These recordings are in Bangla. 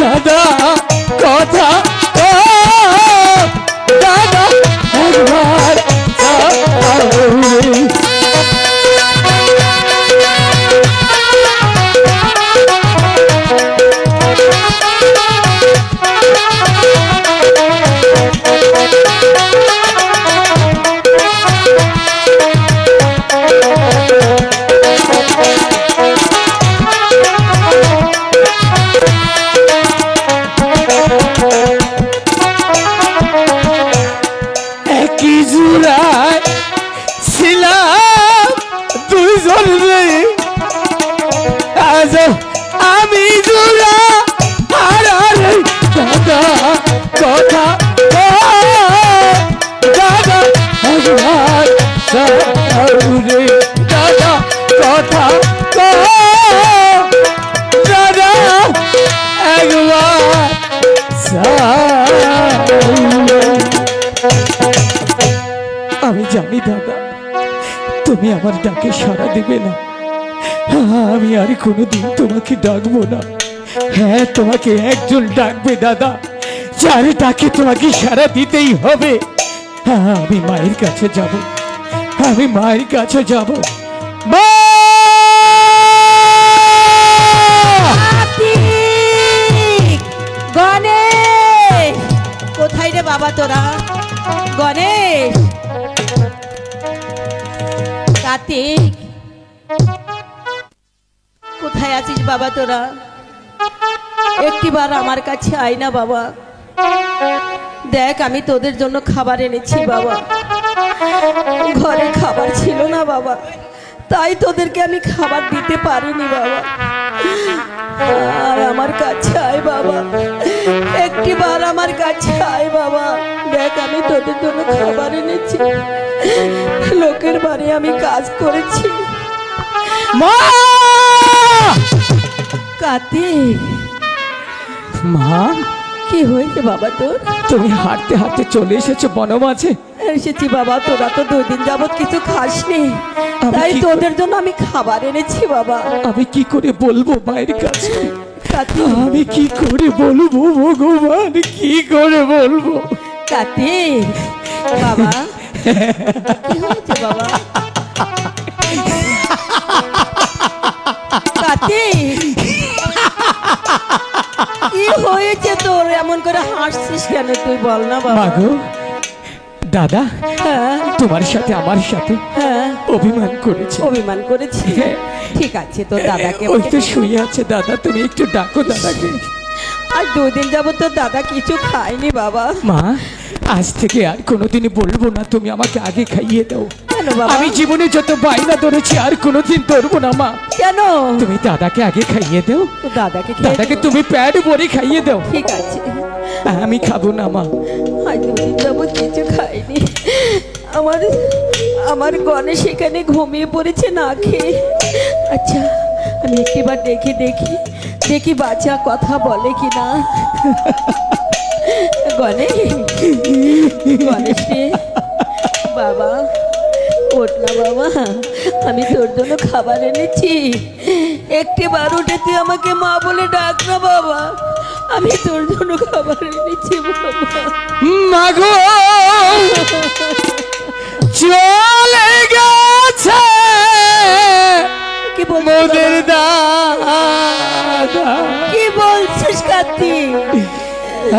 দাদা কথা দাদা একবার আমি জোড়া হারারে দাদা কথা দাদা একবার রে দাদা কথা দাদা একবার আমি জানি দাদা তুমি আমার ডাকে সাড়া দিবে না আমি আর কোনোদিন তোমাকে ডাকবো না হ্যাঁ তোমাকে একজন ডাকবে দাদা যার ডাকে তোমাকে সাড়া দিতেই হবে আমি মায়ের কাছে যাব আমি মায়ের কাছে যাব মা গণেশ কোথায় রে বাবা তোরা গণেশ কার্তিক কোথায় আছিস বাবা তোরা একটিবার আমার কাছে আয় না বাবা দেখ আমি তোদের জন্য খাবার এনেছি বাবা ঘরে খাবার ছিল না বাবা তাই তোদেরকে আমি খাবার দিতে পারিনি বাবা আর আমার কাছে আয় বাবা একটিবার আমার কাছে আয় বাবা দেখ আমি তোদের জন্য খাবার এনেছি লোকের বাড়ি আমি কাজ করেছি মা কার্তিক মা কি হয়েছে বাবা তোর তুমি হাঁটতে হাঁটতে চলে এসেছো বনমাঝে এসেছি বাবা তোরা তো 2 দিন যাবত কিছু খাসনি তাই তোদের জন্য আমি খাবার এনেছি বাবা আমি কি করে বলবো মায়ের কাছে কার্তিক আমি কি করে বলবো ভগবান কি করে বলবো কার্তিক বাবা কি হয়েছে বাবা কার্তিক কি হয়েছে তোর এমন করে হাসছিস কেন তুই বল না বাবা মাগো দাদা হ্যাঁ তোমার সাথে আমার সাথে হ্যাঁ অভিমান করেছে অভিমান করেছি ঠিক আছে তোর দাদাকে ওই তো শুয়ে আছে দাদা তুমি একটু ডাকো দাদাকে আর 2 দিন যাবত তোর দাদা কিছু খায়নি বাবা মা আজ থেকে আর কোনোদিনই বলবো না তুমি আমাকে আগে খাইয়ে দাও কেন বাবা আমি জীবনে যত বায়না ধরেছি আর কোনোদিন ধরবো না মা কেন তুমি দাদাকে আগে খাইয়ে দাও তোর দাদাকে দাদাকে তুমি প্যাড ভরে খাইয়ে দাও ঠিক আছে আমি খাবো না মা আজ 2 দিন যাবত কিছু খাইনি আমার গণেশ এখানে ঘুমিয়ে পড়েছে না খেয়ে আচ্ছা আমি একবার দেখি বাচ্চা কথা বলে কিনা গণেশ রে বাবা ওঠ না বাবা আমি তোর জন্য খাবার এনেছি একটিবার উঠে তুই আমাকে মা বলে ডাক না বাবা আমি তোর জন্য খাবার এনেছি বাবা মাগো চলে গেছে কি মোদের দাদা কি বলছিস কার্তিক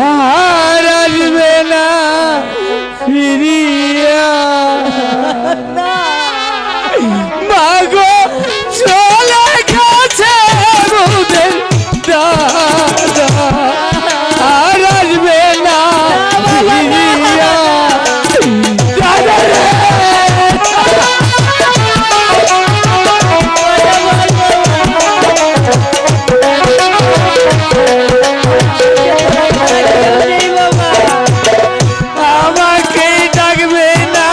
আর আসবে না ফিরিয়া মাগো চলে গেছে মোদের দাদা আর আসবে না ফিরিয়া দাদা রে আমাকে ডাকবে না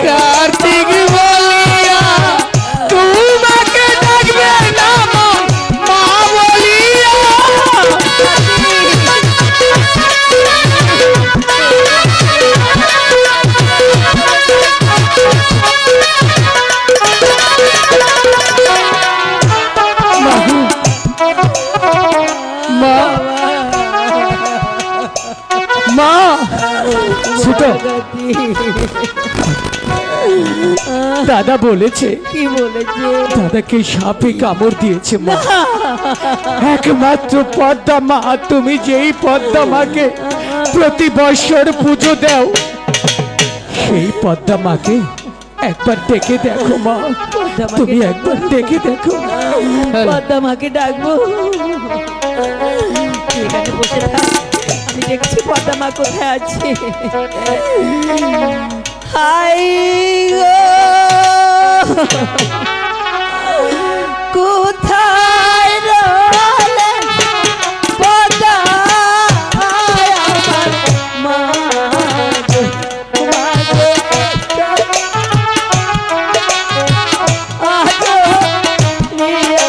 কার্তিক বলিয়া তোমাকে ছোট দাদা বলেছে কি বলেছে? দাদাকে সাপে কামড় দিয়েছে মা। একমাত্র পদ্মা মা, তুমি যেই পদ্মা মাকে প্রতি বছর পুজো দাও, সেই পদ্মা মাকে একবার ডেকে দেখো মা। তুমি একবার ডেকে দেখো। পদ্মা মাকে ডাকবো? এখানে বসে থাক, আমি দেখছি পদ্মা মা কোথায় আছে। হাই গো, কোথায় রইলে পদ্মা আমার মা গো, মা গো, আজো নিয়া।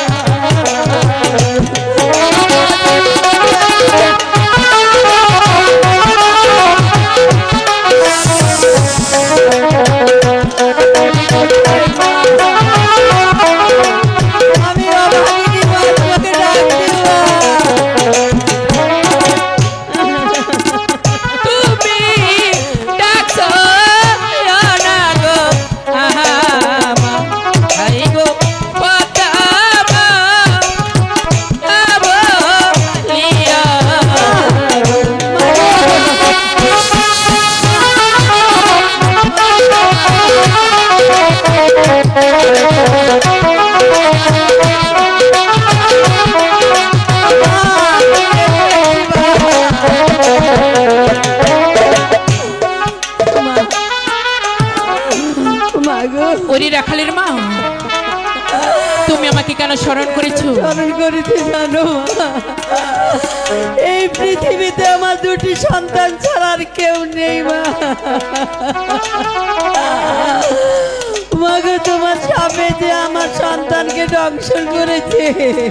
আমি অভাগিনী মা, তোমাকে ডাক দিবা। তুমি ডাকছো না গো, আহা মা, হাই গো পদ্মা মা, বলিয়া। মা গো, ওরে রাখালের মা, তুমি আমাকে কেন স্মরণ করেছো? স্মরণ করিতে জানো মা, এই পৃথিবীতে আমার দুটি সন্তান ছাড়া আর কেউ নেই মা। মাগো, তোমার সামনে যে আমার সন্তানকে দংশন করেছে।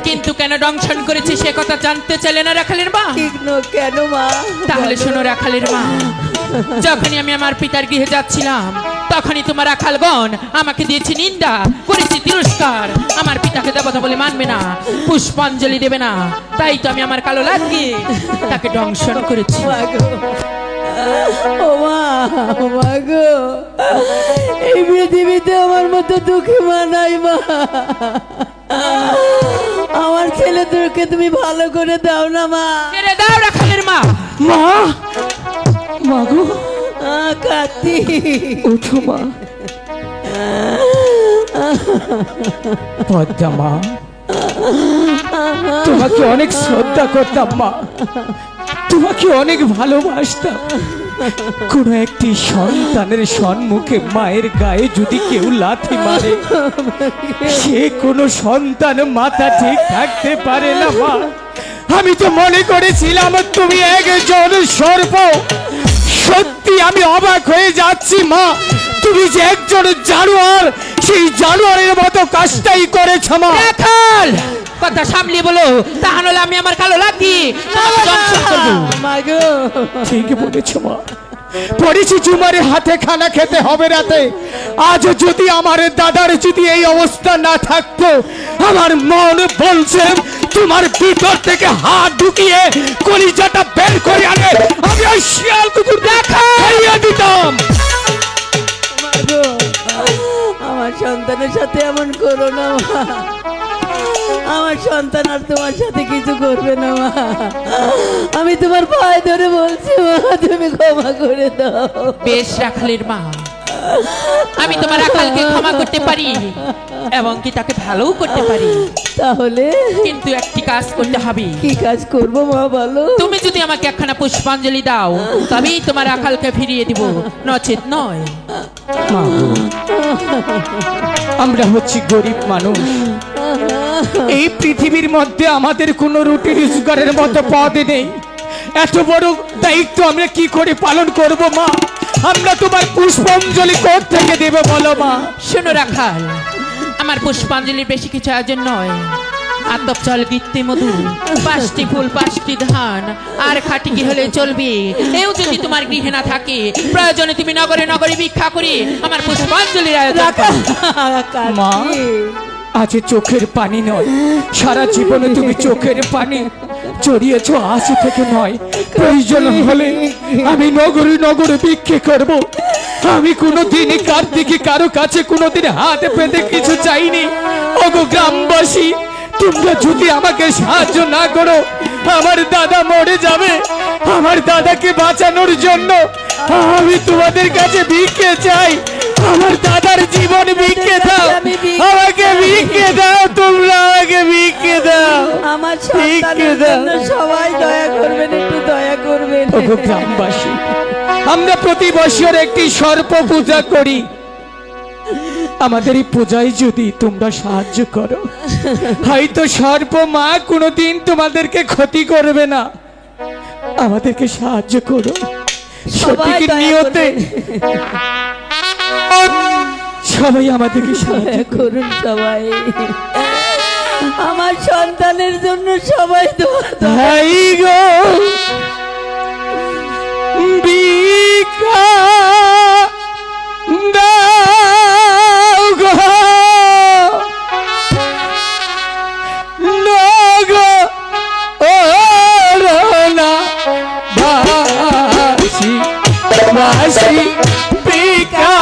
কিন্তু কেন দংশন করেছে সে কথা জানতে চাইলে না রাখালের মা? ঠিক কেন মা? তাহলে শোনো রাখালের মা, যখনই আমি আমার পিতার গৃহে যাচ্ছিলাম তখনই তোমার রাখালগণ আমাকে দিয়েছে নিন্দা, করেছে তিরস্কার। আমার পিতাকে দেবতা বলে মানবে না, পুষ্পাঞ্জলি দেবে না, তাই তো আমি আমার কালো লাগিয়ে তাকে দংশন করেছি। মাগো, ও মা, ও মাগো, এই পৃথিবীতে আমার মতো দুঃখী মা নাই মা। আমার ছেলেদেরকে তুমি ভালো করে দাও না মা। ছেড়ে দাও রাখালের মা। মা, মাগো, কাতি, ওঠো মা। পদ্মা মা, তোমাকে অনেক শ্রদ্ধা করতাম মা, তোমাকে অনেক ভালোবাসতাম। কোন একটি সন্তানের সম্মুখে মায়ের গায়ে যদি কেউ লাথি মারে, সে কোনো সন্তান মাথা ঠিক থাকতে পারে না মা। আমি তো মনে করেছিলাম তুমি একজন সর্প। সত্যি আমি অবাক হয়ে যাচ্ছি মা, তুমি যে একজন জানোয়ার, সেই জানোয়ারের মতো কাজটাই করেছ মা। রাখাল, কথা সামলে বলো, তাহলে আমি আমার কালো লাগি মাগো। ঠিক বলেছ মা, পড়েছি চুমারের হাতে খানা খেতে হবে রাতে। আজ যদি আমার দাদার যদি এই অবস্থা না থাকতো, আমার মন বলছে তোমার ভিতর থেকে হাত ঢুকিয়ে কলিজাটা বের করে আনে আমি ওই শিয়াল কুকুর খাইয়ে দিতাম। মাগো, আমার সন্তানের সাথে এমন করো না মা। আমার সন্তান আর তোমার সাথে কিছু করবে না মা। আমি তোমার পায়ে ধরে বলছি মা, তুমি ক্ষমা করে দাও। বেশ রাখালের মা, আমি তোমার রাখালকে ক্ষমা করতে পারি এবং কি তাকে ভালোও করতে পারি। তাহলে কিন্তু একটি কাজ করতে হবে। কি কাজ করবো মা বলো? তুমি যদি আমাকে একখানা পুষ্পাঞ্জলি দাও তবেই তোমার রাখালকে ফিরিয়ে দিব, নচেত নয়। মাগো, আমরা হচ্ছি গরিব মানুষ। এই পৃথিবীর মধ্যে আমাদের কোনো রুটি রোজগারের মতো পদ নেই। এত বড় দায়িত্ব আমরা কি করে পালন করব মা? আমরা তোমার পুষ্পাঞ্জলি কোথ থেকে দেব বলো মা? শোনো রাখাল, আমার পুষ্পাঞ্জলির বেশি কিছু আয়োজন নয়। আতপ চাল, গিত্তি মধু, 5টি ফুল, 5টি ধান আর খাটি কি হলে চলবে। এও যদি তোমার গৃহে না থাকে, প্রয়োজনে তুমি নগরে নগরে ভিক্ষা করে আমার পুষ্পাঞ্জলির আয়োজন করো। মা, আজ চোখের পানি নয়, সারা জীবনে তুমি চোখের পানি চড়িয়েছ আজ থেকে নয়, প্রয়োজন হলে আমি নগরে নগরে ভিক্ষে করব। আমি কোনোদিনই কার্তিকে কারো কাছে কোনোদিন হাত পেতে কিছু চাইনি। ওগো গ্রামবাসী, তোমরা যদি আমাকে সাহায্য না করো, আমার দাদা মরে যাবে। আমার দাদাকে বাঁচানোর জন্য আমি তোমাদের কাছে ভিক্ষে চাই। আমার দাদার জীবন ভিক্ষে দাও, আমাকে ভিক্ষে দাও, তোমরা আমাকে ভিক্ষে দাও। আমার সন্তানের জন্য সবাই দয়া করবেন, একটু দয়া করবেন। ওগো গ্রামবাসী, আমরা প্রতি বছর একটি সর্প পূজা করি। আমাদের এই পূজায় যদি তোমরা সাহায্য করো, হয়তো সর্প মা কোনোদিন তোমাদেরকে ক্ষতি করবে না। আমাদেরকে সাহায্য করো সত্যিকে নিয়তে। সবাই আমাদেরকে সাহায্য করুন, সবাই আমার সন্তানের জন্য সবাই দোয়া। ভাই গো বিকা দাও গো নগো ওরনা বাসি বাসি বিকা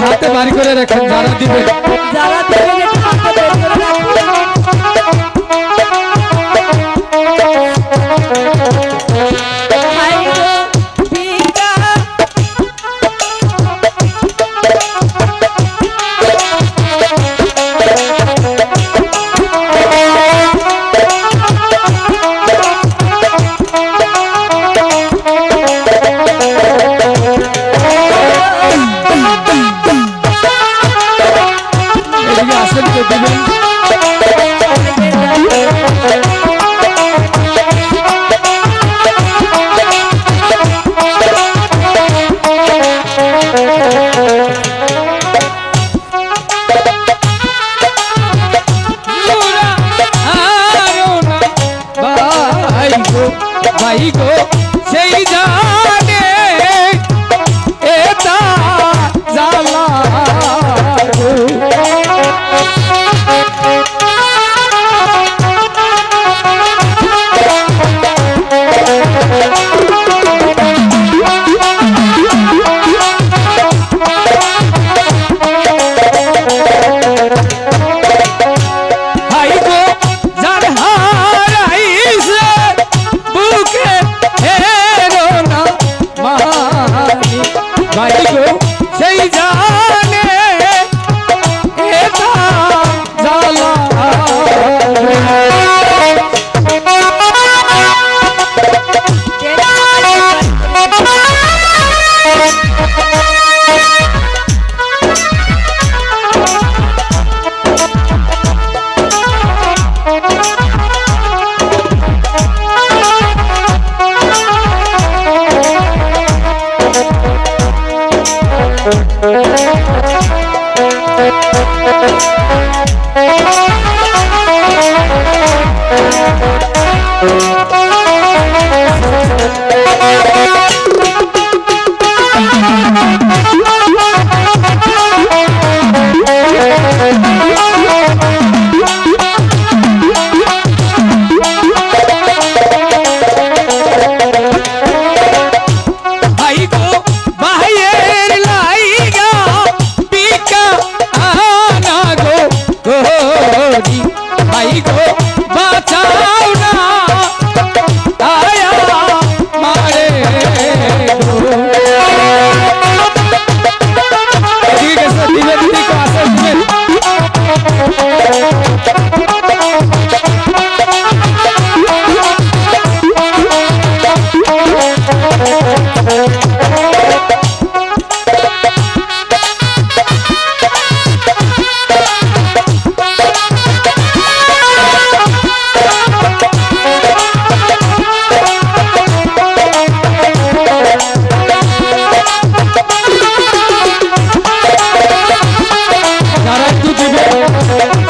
হাতে বাড়ি করে রাখেন, যারা দিবেন যারা দিবেন একটু হাতে বের করে রাখুন। হাই গো ভিকা, আসেন তো দিবেন। ভাই গো সেই জানে এটা জ্বালা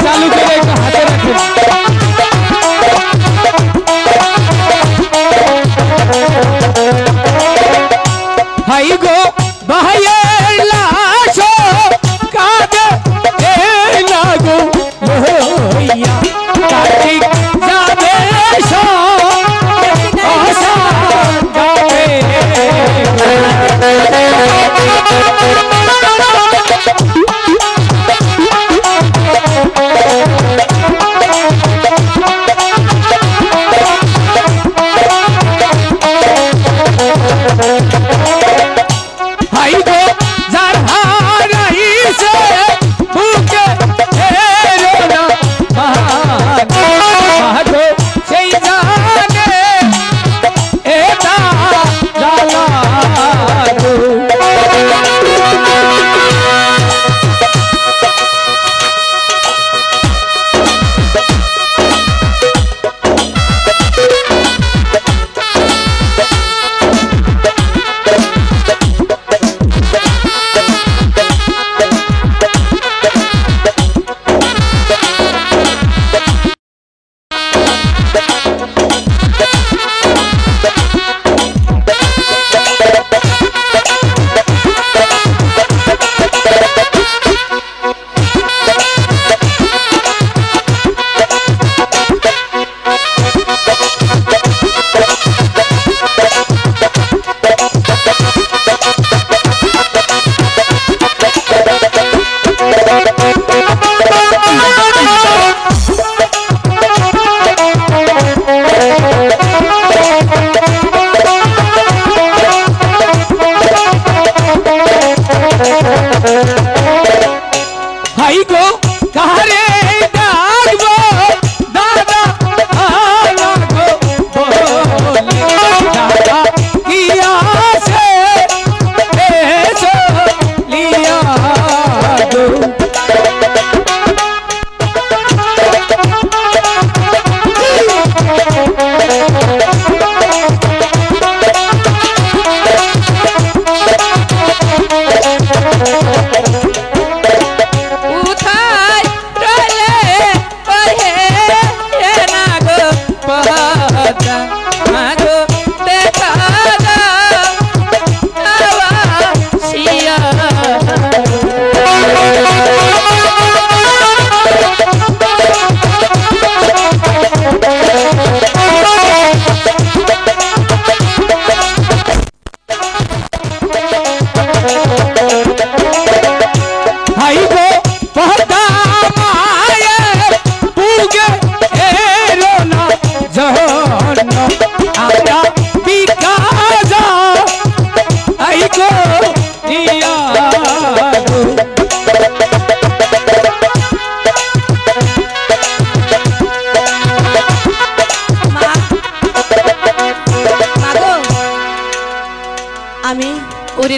চালু করে হাতে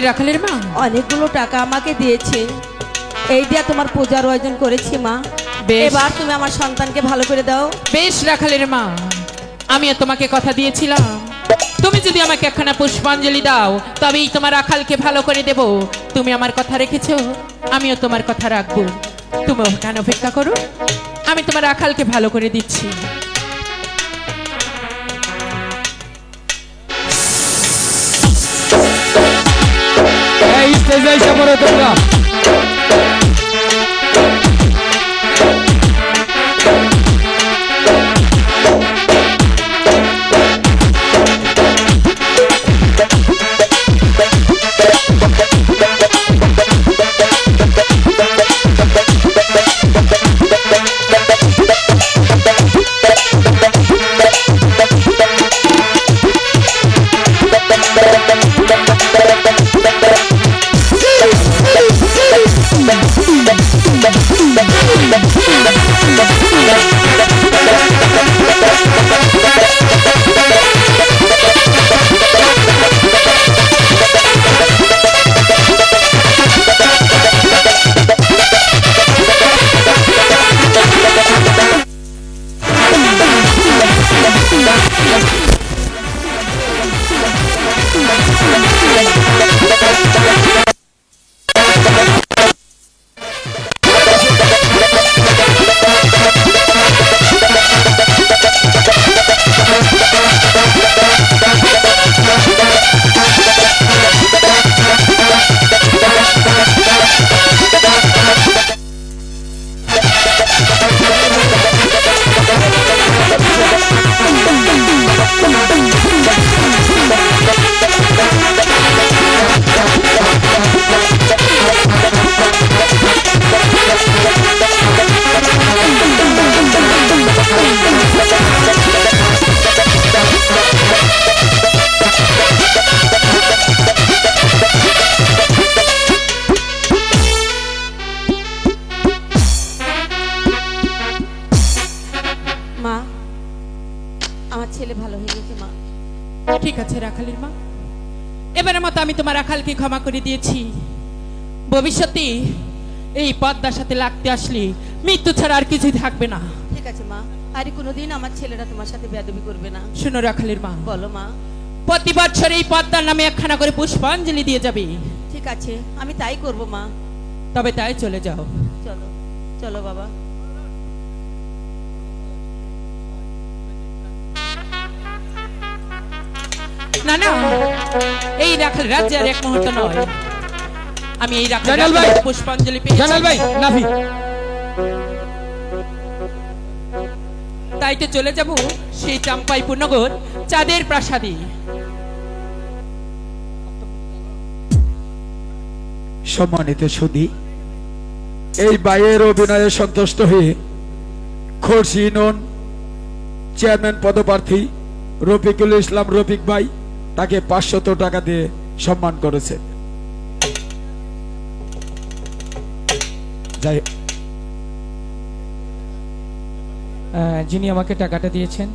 রাখালের মা? অনেকগুলো টাকা আমাকে দিয়েছে, এই দিয়া তোমার পূজার আয়োজন করেছি মা। বেশ। এবার তুমি আমার সন্তানকে ভালো করে দাও। বেশ রাখালের মা, আমিও তোমাকে কথা দিয়েছিলাম, তুমি যদি আমাকে একখানা পুষ্পাঞ্জলি দাও তবেই তোমার রাখালকে ভালো করে দেব। তুমি আমার কথা রেখেছো, আমিও তোমার কথা রাখবো। তুমি ওখানে অপেক্ষা করো, আমি তোমার রাখালকে ভালো করে দিচ্ছি। এই স্টেজে এসে পড়ো তোমরা। মা, আমার ছেলে ভালো হয়ে গেছে মা। ঠিক আছে রাখালের মা, এবারের মতো আমি তোমার রাখালকে ক্ষমা করে দিয়েছি। ভবিষ্যতে এই পদ্মার সাথে লাগতে আসলে মৃত্যু ছাড়া আর কিছুই থাকবে না। ঠিক আছে মা, আর কোনোদিন আমার ছেলেরা তোমার সাথে বেয়াদবি করবে না। শোনো রাখালের মা, বলো মা। প্রতি বছর এই পদ্মার নামে একখানা করে পুষ্পাঞ্জলি দিয়ে যাবে। ঠিক আছে, আমি তাই করব মা। তবে তাই চলে যাও। চলো চলো বাবা। না না, এই রাখাল রাজ্যে আর এক মুহূর্ত নয়। আমি এই রাখাল জানাল ভাই, রাজ্যে পুষ্পাঞ্জলি পেয়েছি। জানাল ভাই, নাফি তাই তো চলে যাব সেই চাম্পাইপুর নগর চাঁদের প্রাসাদে। সম্মানিত সুধী, এই বাইয়ের অভিনয়ে সন্তুষ্ট হয়ে খোরশি নন চেয়ারম্যান পদপ্রার্থী রফিকুল ইসলাম রফিক ভাই তাকে 500 টাকা দিয়ে সম্মান করেছে। যাই যিনি আমাকে টাকাটা দিয়েছেন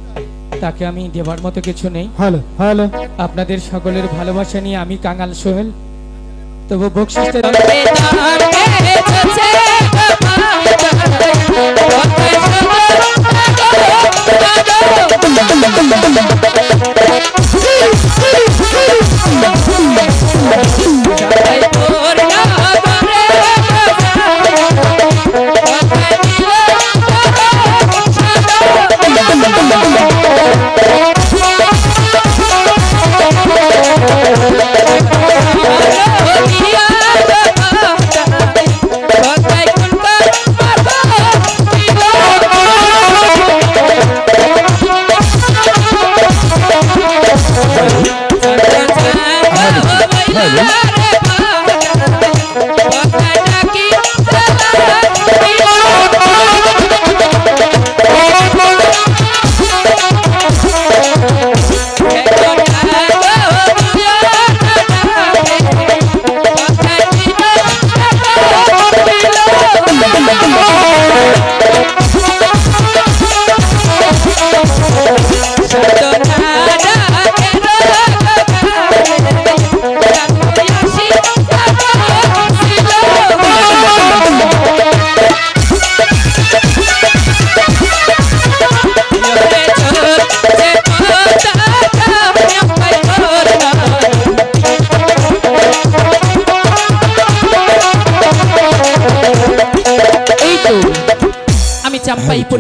তাকে আমি দেবার মতো কিছু নেই। হ্যালো হ্যালো, আপনাদের সকলের ভালোবাসা নিয়ে আমি কাঙাল সোহেল, তবু বকশিসটা Oh,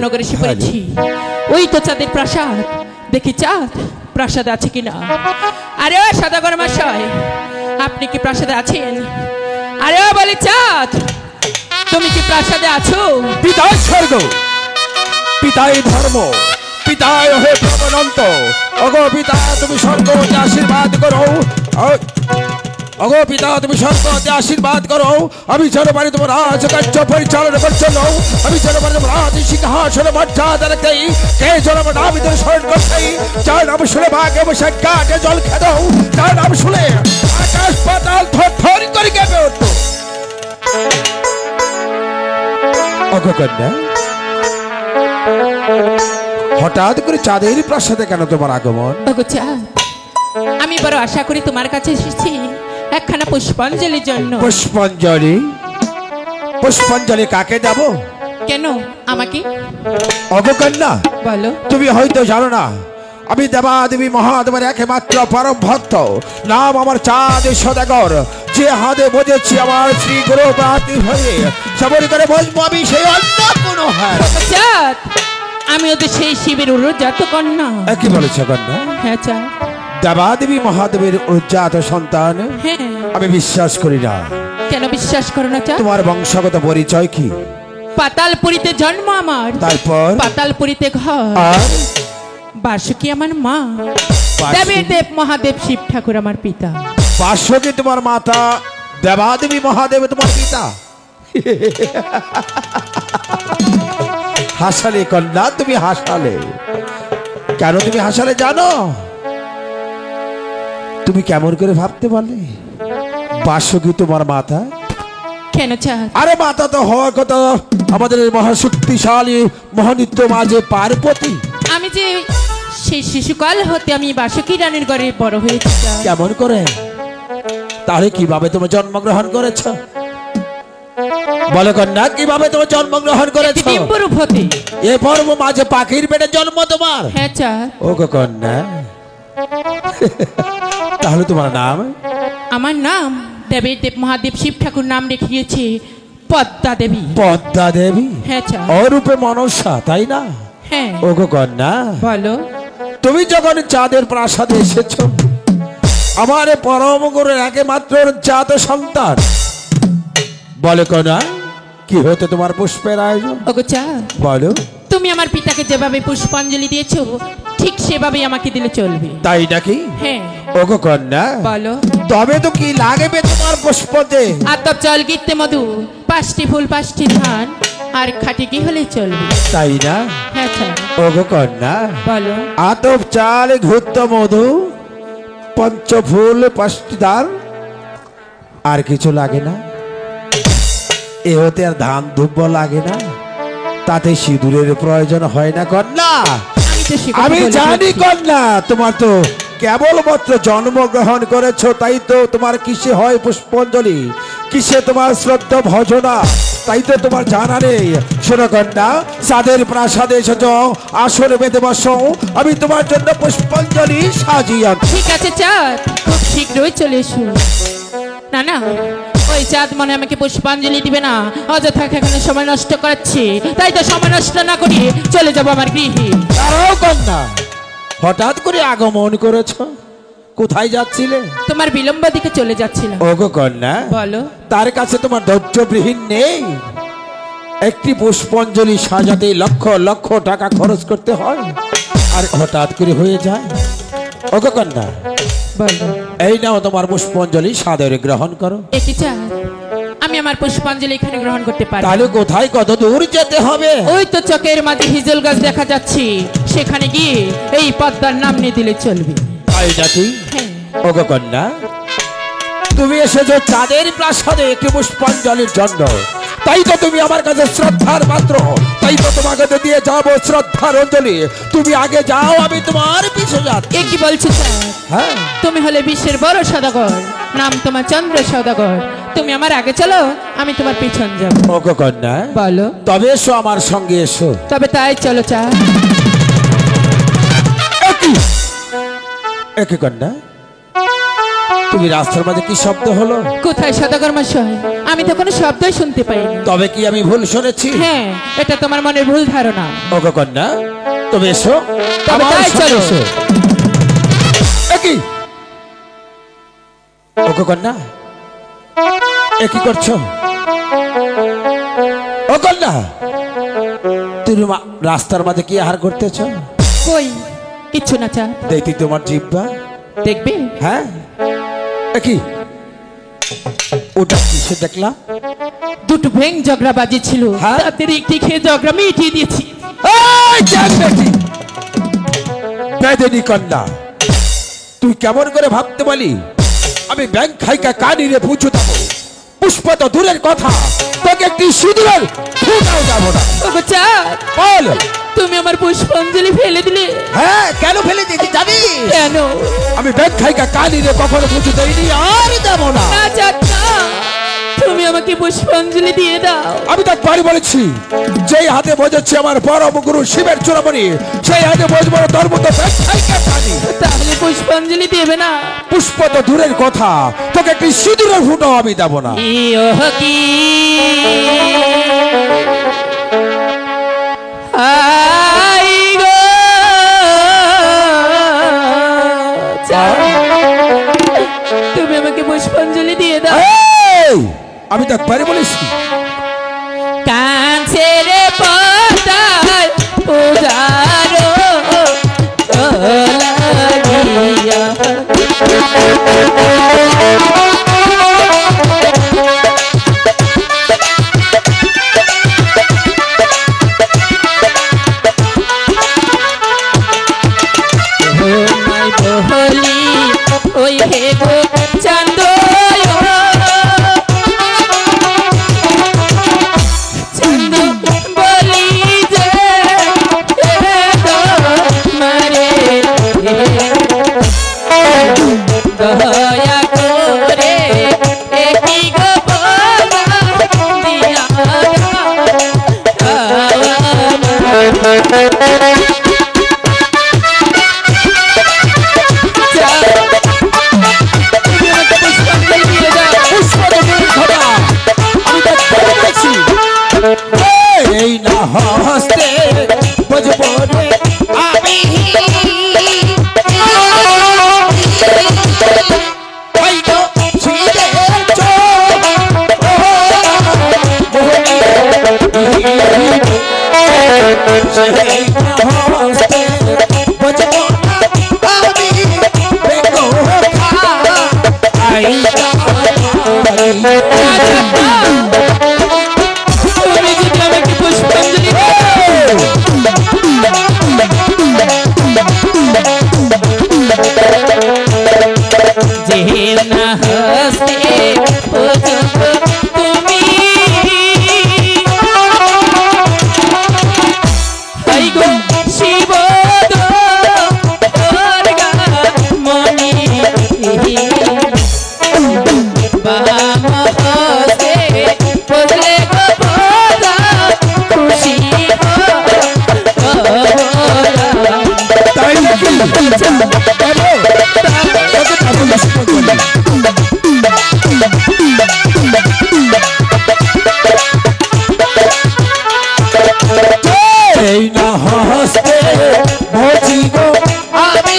নগরে এসে পড়েছি। ওই তো চাঁদের প্রাসাদ, দেখি চাঁদ প্রাসাদ আছে কিনা। আরে ও সদাগর মশাই, আপনি কি প্রাসাদে আছেন? আরে ও বলি চাঁদ, তুমি কি প্রাসাদে আছো? পিতায় স্বর্গ, পিতায় ধর্ম, পিতায় হে প্রবনন্ত। অগো পিতা তুমি স্বর্গতে আশীর্বাদ করো। অগো পিতা তুমি স্বর্গতে আশীর্বাদ করো। আমি যেন পারি তোমার রাজকার্য পরিচালনা করছো। আমি যেন পারি তোমার রাজ সিংহাসনে মর্যাদা রাখতে। কে যেন আমার নাম ধরে স্মরণ করতে। যার নাম শুনে ভাগে বসে কাটে জল খেত। যার নাম শুনে আকাশ পাতাল থর থর করে কেঁপে উঠত। অগো কন্যা, হঠাৎ করে চাঁদের প্রাসাদে কেন তোমার আগমন? ওগো চাঁদ, আমি বড় আশা করি তোমার কাছে এসেছি একখানা পুষ্পাঞ্জলির জন্য। পুষ্পাঞ্জলি? পুষ্পাঞ্জলি কাকে দেব? কেন আমাকে? অগো কন্যা, বলো। তুমি হয়তো জানো না, আমি দেবাদেবী মহাদেবের একমাত্র পরম ভক্ত। নাম আমার চাঁদ সদাগর। যে হাতে বজেছি আমার শ্রী গুরু প্রার্থী হয়ে সবর করে বসবো আমি সেই অন্য কোনো হার। চাঁদ, আমি ওদের সেই শিবের উরজাত কন্যা। কি বলেছ কন্যা? হ্যাঁ চাঁদ, দেবাদেবী মহাদেবের উজ্জাত সন্তান? হ্যাঁ। আমি বিশ্বাস করি না। কেন বিশ্বাস করো না চাঁদ? তোমার বংশগত পরিচয় কি? পাতালপুরীতে জন্ম আমার। তারপর? পাতালপুরীতে ঘর। আর বাসুকি আমার মা। বাসুকি? দেবী দেব মহাদেব শিব ঠাকুর আমার পিতা। বাসুকি তোমার মাতা, দেবাদেবী মহাদেব তোমার পিতা। হাসালে কন্যা, তুমি হাসালে। কেন তুমি হাসালে জানো? তুমি কেমন করে ভাবতে পারলে বাসুকি তোমার মাতা? কেন চাঁদ? আরে মাতা তো হওয়ার কথা আমাদের মহাশক্তিশালী মহানিত্য মাঝে পার্বতী। আমি যে সেই শিশুকাল হতে আমি বাসুকি রানীর ঘরে বড় হয়েছি চাঁদ। কেমন করে? তাহলে কিভাবে তুমি জন্মগ্রহণ করেছ? বলো কন্যা, কিভাবে তুমি জন্মগ্রহণ করেছ? ডিম্বরূপ হতে। এ পর্ব মাঝে পাখির পেটে জন্ম তোমার? হ্যাঁ চাঁদ। ও গো কন্যা, তাহলে তোমার নাম? আমার নাম দেবী দেব মহাদেব শিব ঠাকুর নাম রেখিয়েছে পদ্মা দেবী। পদ্মা দেবী? হ্যাঁ চাঁদ। অরূপে মনসা, তাই না? হ্যাঁ। ও গো কন্যা, বলো। তুমি যখন চাঁদের প্রাসাদে এসেছ, আমার পরম গুরুর একমাত্র জাত সন্তান, বলো কন্যা, কি হতে তোমার পুষ্পের আয়োজন? ওগো চাঁদ, বলো। তুমি আমার পিতাকে যেভাবে পুষ্পাঞ্জলি দিয়েছো ঠিক সেভাবেই আমাকে দিলে চলবে। তাই নাকি? হ্যাঁ। ওগো কন্যা, বলো। তবে তো কি লাগবে তোমার পুষ্পতে? আতপ জল গীতে মধু, 5টি ফুল 5টি ধান, আর খাঁটি কি হলে চলবে। তাই না? হ্যাঁ চাঁদ। ওগো কন্যা, বলো। আতপ চাল ঘুরত মধু, পঞ্চফুল 5টি ধান, আর কিছু লাগে না? এ হতে আর ধান ধূপ লাগে না? তাতে সিঁদুরের প্রয়োজন হয় না কন্যা? আমি জানি কন্যা, তোমার তো কেবলমাত্র জন্মগ্রহণ করেছো, তাই তো তোমার কিসে হয় পুষ্পাঞ্জলি, কিসে তোমার শ্রদ্ধা ভজনা, তাই তো তোমার জানা নেই। শোনো কন্যা, চাঁদের প্রাসাদে এসেছ, আসর বেঁধে বসো, আমি তোমার জন্য পুষ্পাঞ্জলি সাজিয়ে আনছি। ঠিক আছে চাঁদ, খুব শীঘ্রই চলে এসো। না না, ওই চাঁদ মনে আমাকে পুষ্পাঞ্জলি দিবে না, অযথা এখানে সময় নষ্ট করাচ্ছে। তাই তো সময় নষ্ট না করি চলে যাবো আমার গৃহে। তারাও কন্যা, হঠাৎ করে আগমন করেছ, কোথায় যাচ্ছিলে? তোমার বিলম্ব দিকে চলে যাচ্ছিলাম। ওগো কন্যা, বলো। তার কাছে তোমার ধৈর্যবিহীন নেই? একটি পুষ্পাঞ্জলি সাজাতে লক্ষ লক্ষ টাকা খরচ করতে হয়, আর হঠাৎ করে হয়ে যায়। ওগো কন্যা, বলো। এই নাও তোমার পুষ্পাঞ্জলি, সাদরে গ্রহণ করো। একই চাঁদ, আমি আমার পুষ্পাঞ্জলি এখানে গ্রহণ করতে পারি। তাহলে কোথায়, কত দূর যেতে হবে? ওই তো চকের মাঝে হিজল গাছ দেখা যাচ্ছে, সেখানে গিয়ে এই পদ্মার নাম নিয়ে দিলে চলবে। তাই নাকি? হ্যাঁ। ওগো কন্যা, তুমি এসেছো চাঁদের প্রাসাদে একটি পুষ্পাঞ্জলির জন্য, তাই তো তুমি আমার কাছে শ্রদ্ধার পাত্র, তাই তো তোমাকে তো দিয়ে যাবো শ্রদ্ধার অঞ্জলি। তুমি আগে যাও, আমি তোমার পিছু যাচ্ছি। এ কি বলছো চাঁদ? হ্যাঁ, তুমি হলে বিশ্বের বড় সদাগর, নাম তোমার চন্দ্র সদাগর। তুমি আমার আগে চলো, আমি তোমার পিছন যাবো। ওগো কন্যা, বলো। তবে এসো আমার সঙ্গে, এসো। তবে তাই চলো চাঁদ। একই কন্যা, তুমি রাস্তার মাঝে কি শব্দ হলো? কোথায় সদাগর মশাই, আমি তো কোনো শব্দই শুনতে পাইনি। তবে কি আমি ভুল শুনেছি? হ্যাঁ, এটা তোমার মনের ভুল ধারণা। ওগো কন্যা, তবে এসো, তবে আমার তাই সাথে চলো। এসো। এ কি? ওগো কন্যা, এ কি করছো? ও কন্যা, তুমি রাস্তার মাঝে কি আহার করতেছ? কই কিচ্ছু না চা। দেখি তোমার জিহ্বা। দেখবে? হ্যাঁ, এ কি? ওটা কিসে দেখলাম? দুটো ভেং ঝগড়া বাজি ছিল, হ্যাঁ? তাদের একটি খেয়ে ঝগড়া মিটিয়ে দিয়েছি। এই জানবেটি বেদনী কন্যা, তুই কেমন করে ভাবতে বলি আমি ব্যাংক খাইকা কানিরে পুঁছু দেবো? পুষ্প তো দূরের কথা, তোকে একটি সিঁদুরের ফুটাও যাবো না। ওগো চাঁদ, বল। তুমি আমার পুষ্পাঞ্জলি ফেলে দিলে। হ্যাঁ, কেন ফেলে দিয়েছি জানি? কেন? আমি ব্যাংক খাইকা কানিরে কখনো পুঁছু দেইনি, আর দেবো না। না চাঁদ না, তুমি আমাকে পুষ্পাঞ্জলি দিয়ে দাও। আমি তার বাড়ি বলেছি, যেই হাতে বোঝাচ্ছি আমার পরম গুরু শিবের চূড়ামণি, সেই হাতে বোঝবো তোর মতো ব্যাংক খাইকা কানি। তাহলে পুষ্পাঞ্জলি দেবে না? পুষ্প তো দূরের কথা, তোকে একটি সিঁদুরের ফুটাও আমি দেবো না। কি আই গো চাঁদ, তুমি আমাকে পুষ্পাঞ্জলি দিয়ে দাও। এই, আমি তো একবারে বলেছি কাঁচের পাতায় পূজারো লাগিয়া বহলি ওই হে গো চাঁদ, বলি যে মারে দয়া করে একই গো দিয়া এই না হস্তে বুঝবো রে আমি ওই তো ছিঁড়ে চোখ সেই না হস্তে বুঝবো আমি বেগো আই তুমি যদি আমাকে পুষ্পাঞ্জলি যে না হস্তে তুমি হাই গো শিব মনি বাম হস্তে বদলে গো বোধা খুশি তাই কি বলো ওকে তাবল শুনে এই না হস্তে বুঝিব আমি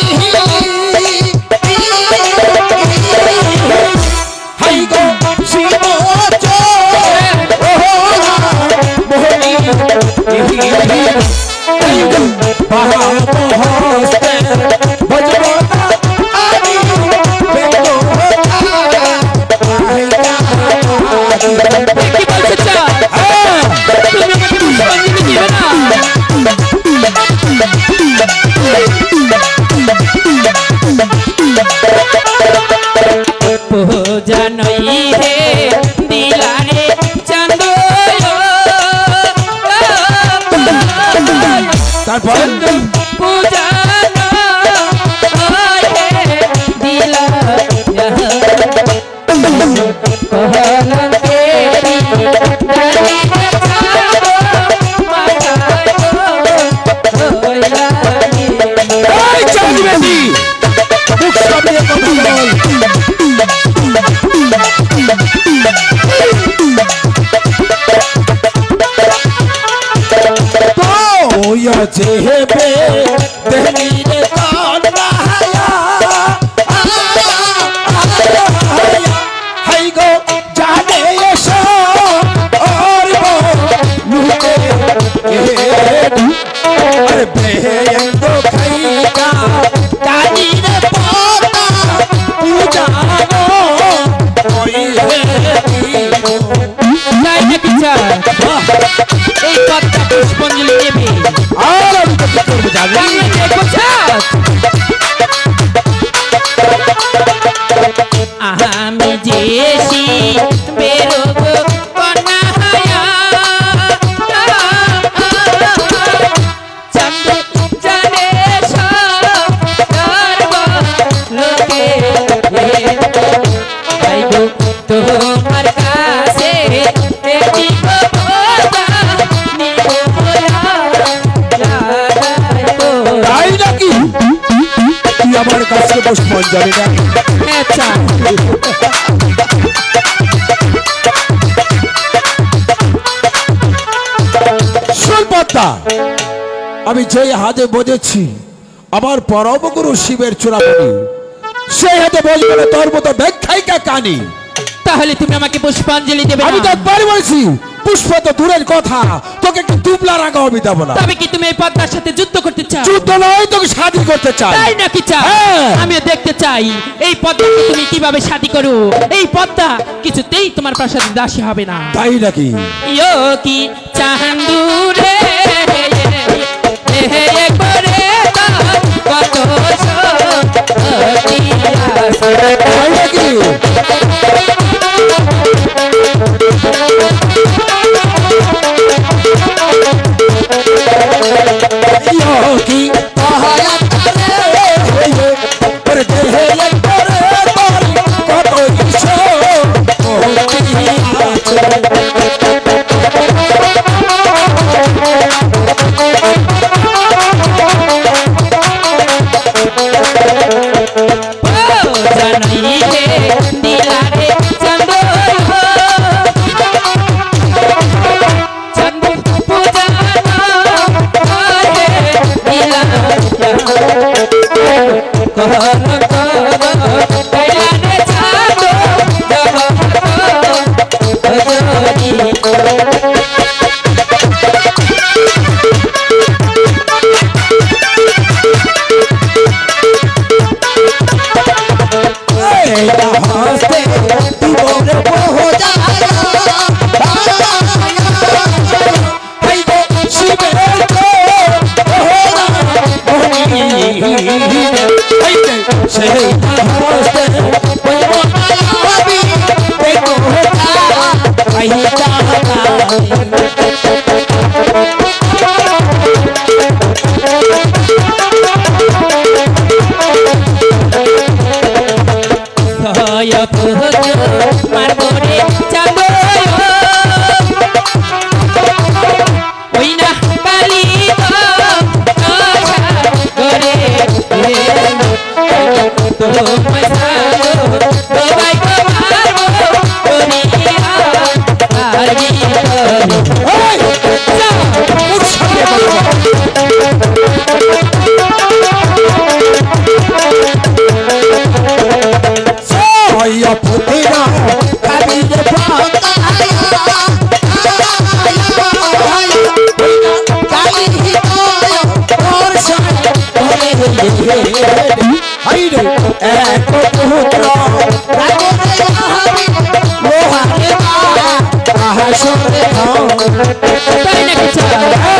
হাই গো শিব মোহনী হস্তে বুঝব না আমি বেগো কি বলছো চাঁদ? তুমি আমাকে পুষ্পাঞ্জলি দিবে না? পূজা নই হে দিলারে চাঁদ, তারপর পূজা নই হে দিলা कहलन तेरी नदी এই চাঁদ বেটি মুখ সামনে কথা বল। जेबे देहनी रे कान्ना हाय गो जाने ये सो और वो लूटे अरे बेयंगो खैगा कानी रे पोता पूजा नो कोई है নাই না বিচার এই কথা পুষ্পাঞ্জলি দেবে আর আমি তো কি করব জানি আমি যেছি বেরোব কন্যা হায়া চন্দ্র জানে সব করব লোকে আইগো তোমার কাছে একটি কথা নিব তাই নাকি তুই আমার কাছে পুষ্পাঞ্জলি না আচ্ছা শুন পদ্মা আমি যে হাতে বোঝেছি আমার পরম গুরু শিবের চূড়ামণি সেই হাতে বলবে না তোর মতো ব্যাখ্যায়িকা কানি তাহলে তুমি আমাকে পুষ্পাঞ্জলি দেবে আমি তো না একবার বলছি পুষ্প তো দূরের কথা তোকে একটু দুবলা রাখা আমি দেবো না তবে কি তুমি এই পদ্মার সাথে যুদ্ধ করতে চাও যুদ্ধ নয় তোকে স্বাধীন করতে চাই তাই নাকি চাও হ্যাঁ। আমিও দেখতে চাই এই পদ্মাকে তুমি কিভাবে শাদী করো এই পদ্মা কিছুতেই তোমার প্রাসাদে দাসী হবে না তাই নাকি ইয়ো কি চান্দুরে করে কত তাই নাকি কি পাহাড় করে দেহে করে কত কিছু তাই নাকি চাও